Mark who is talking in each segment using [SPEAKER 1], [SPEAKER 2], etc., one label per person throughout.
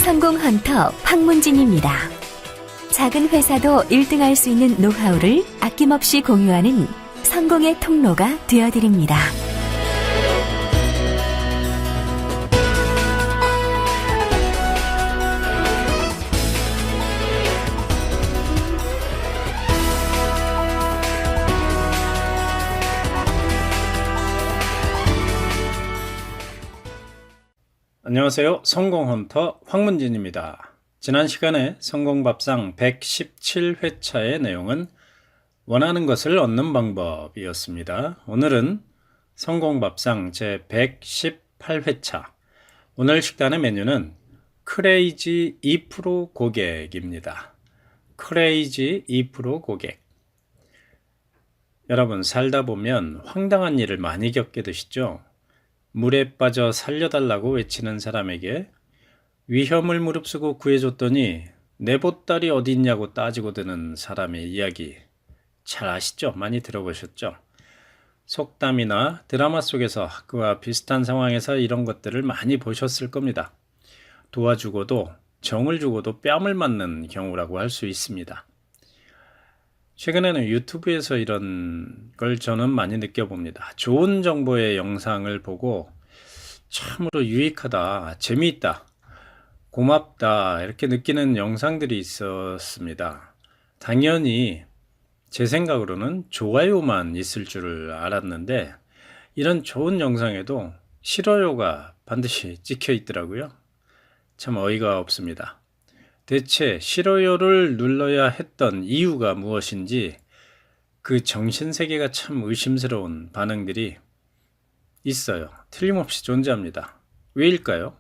[SPEAKER 1] 성공 헌터 황문진입니다. 작은 회사도 1등할 수 있는 노하우를 아낌없이 공유하는 성공의 통로가 되어드립니다.
[SPEAKER 2] 안녕하세요. 성공헌터 황문진입니다. 지난 시간에 성공밥상 117회차의 내용은 원하는 것을 얻는 방법이었습니다. 오늘은 성공밥상 제 118회차, 오늘 식단의 메뉴는 크레이지 2% 고객입니다. 크레이지 2% 고객. 여러분, 살다 보면 황당한 일을 많이 겪게 되시죠? 물에 빠져 살려달라고 외치는 사람에게 위험을 무릅쓰고 구해줬더니 내 보따리 어디 있냐고 따지고 드는 사람의 이야기 잘 아시죠? 많이 들어보셨죠? 속담이나 드라마 속에서 그와 비슷한 상황에서 이런 것들을 많이 보셨을 겁니다. 도와주고도 정을 주고도 뺨을 맞는 경우라고 할 수 있습니다. 최근에는 유튜브에서 이런 걸 저는 많이 느껴봅니다. 좋은 정보의 영상을 보고 참으로 유익하다, 재미있다, 고맙다 이렇게 느끼는 영상들이 있었습니다. 당연히 제 생각으로는 좋아요만 있을 줄 알았는데 이런 좋은 영상에도 싫어요가 반드시 찍혀 있더라고요. 참 어이가 없습니다. 대체 싫어요를 눌러야 했던 이유가 무엇인지 그 정신세계가 참 의심스러운 반응들이 있어요. 틀림없이 존재합니다. 왜일까요?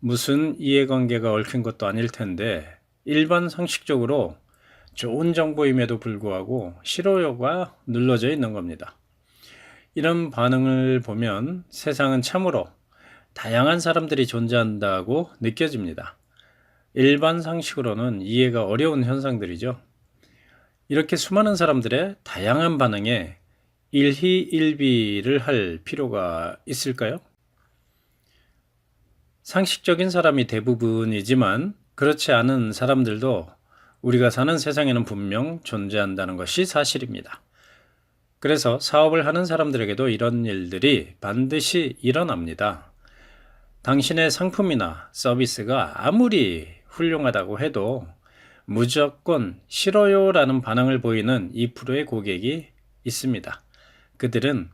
[SPEAKER 2] 무슨 이해관계가 얽힌 것도 아닐 텐데 일반 상식적으로 좋은 정보임에도 불구하고 싫어요가 눌러져 있는 겁니다. 이런 반응을 보면 세상은 참으로 다양한 사람들이 존재한다고 느껴집니다. 일반 상식으로는 이해가 어려운 현상들이죠. 이렇게 수많은 사람들의 다양한 반응에 일희일비를 할 필요가 있을까요? 상식적인 사람이 대부분이지만 그렇지 않은 사람들도 우리가 사는 세상에는 분명 존재한다는 것이 사실입니다. 그래서 사업을 하는 사람들에게도 이런 일들이 반드시 일어납니다. 당신의 상품이나 서비스가 아무리 훌륭하다고 해도 무조건 싫어요라는 반응을 보이는 2%의 고객이 있습니다. 그들은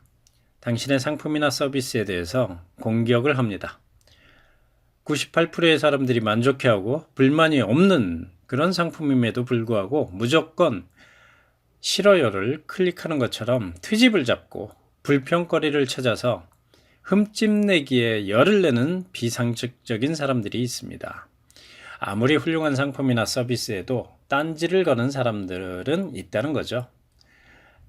[SPEAKER 2] 당신의 상품이나 서비스에 대해서 공격을 합니다. 98%의 사람들이 만족해하고 불만이 없는 그런 상품임에도 불구하고 무조건 싫어요를 클릭하는 것처럼 트집을 잡고 불평거리를 찾아서 흠집내기에 열을 내는 비상식적인 사람들이 있습니다. 아무리 훌륭한 상품이나 서비스에도 딴지를 거는 사람들은 있다는 거죠.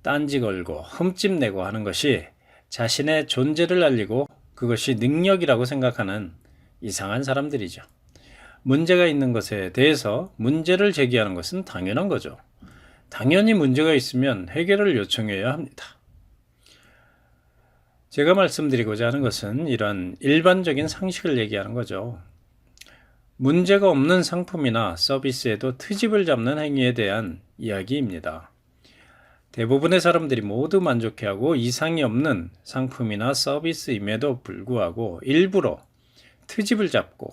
[SPEAKER 2] 딴지 걸고 흠집내고 하는 것이 자신의 존재를 알리고 그것이 능력이라고 생각하는 이상한 사람들이죠. 문제가 있는 것에 대해서 문제를 제기하는 것은 당연한 거죠. 당연히 문제가 있으면 해결을 요청해야 합니다. 제가 말씀드리고자 하는 것은 이런 일반적인 상식을 얘기하는 거죠. 문제가 없는 상품이나 서비스에도 트집을 잡는 행위에 대한 이야기입니다. 대부분의 사람들이 모두 만족해하고 이상이 없는 상품이나 서비스임에도 불구하고 일부러 트집을 잡고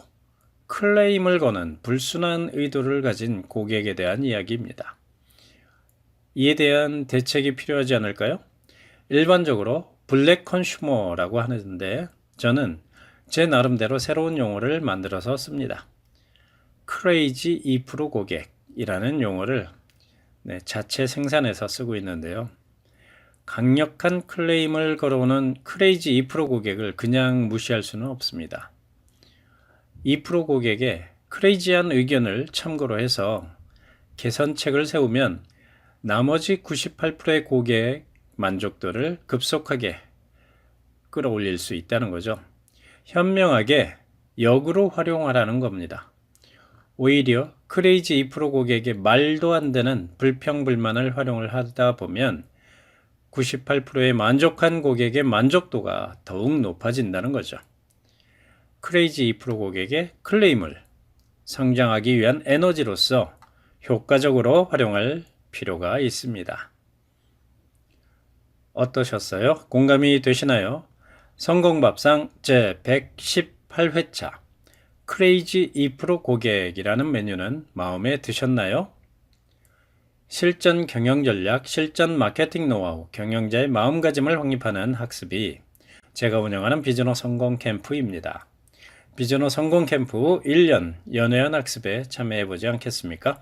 [SPEAKER 2] 클레임을 거는 불순한 의도를 가진 고객에 대한 이야기입니다. 이에 대한 대책이 필요하지 않을까요? 일반적으로 블랙 컨슈머라고 하는데 저는 제 나름대로 새로운 용어를 만들어서 씁니다. 크레이지 2% 고객이라는 용어를 자체 생산해서 쓰고 있는데요. 강력한 클레임을 걸어오는 크레이지 2% 고객을 그냥 무시할 수는 없습니다. 2% 고객의 크레이지한 의견을 참고로 해서 개선책을 세우면 나머지 98%의 고객의 만족도를 급속하게 끌어올릴 수 있다는 거죠. 현명하게 역으로 활용하라는 겁니다. 오히려 크레이지 2% 고객의 말도 안 되는 불평불만을 활용을 하다 보면 98%의 만족한 고객의 만족도가 더욱 높아진다는 거죠. 크레이지 2% 고객의 클레임을 성장하기 위한 에너지로서 효과적으로 활용할 필요가 있습니다. 어떠셨어요? 공감이 되시나요? 성공밥상 제118회차 크레이지 2% 고객이라는 메뉴는 마음에 드셨나요? 실전 경영 전략, 실전 마케팅 노하우, 경영자의 마음가짐을 확립하는 학습이 제가 운영하는 비즈노 성공 캠프입니다. 비즈노 성공 캠프 1년 연회원 학습에 참여해보지 않겠습니까?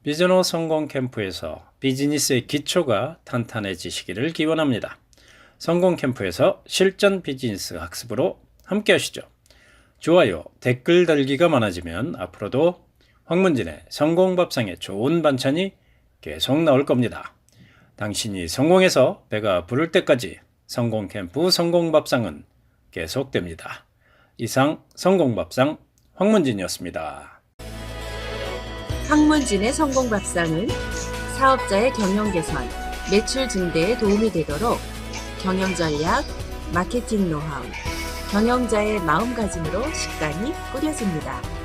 [SPEAKER 2] 비즈노 성공 캠프에서 비즈니스의 기초가 탄탄해지시기를 기원합니다. 성공 캠프에서 실전 비즈니스 학습으로 함께 하시죠. 좋아요, 댓글 달기가 많아지면 앞으로도 황문진의 성공밥상에 좋은 반찬이 계속 나올 겁니다. 당신이 성공해서 배가 부를 때까지 성공 캠프 성공밥상은 계속됩니다. 이상 성공밥상 황문진이었습니다.
[SPEAKER 3] 황문진의 성공밥상은 사업자의 경영 개선, 매출 증대에 도움이 되도록 경영 전략, 마케팅 노하우, 경영자의 마음가짐으로 식단이 꾸려집니다.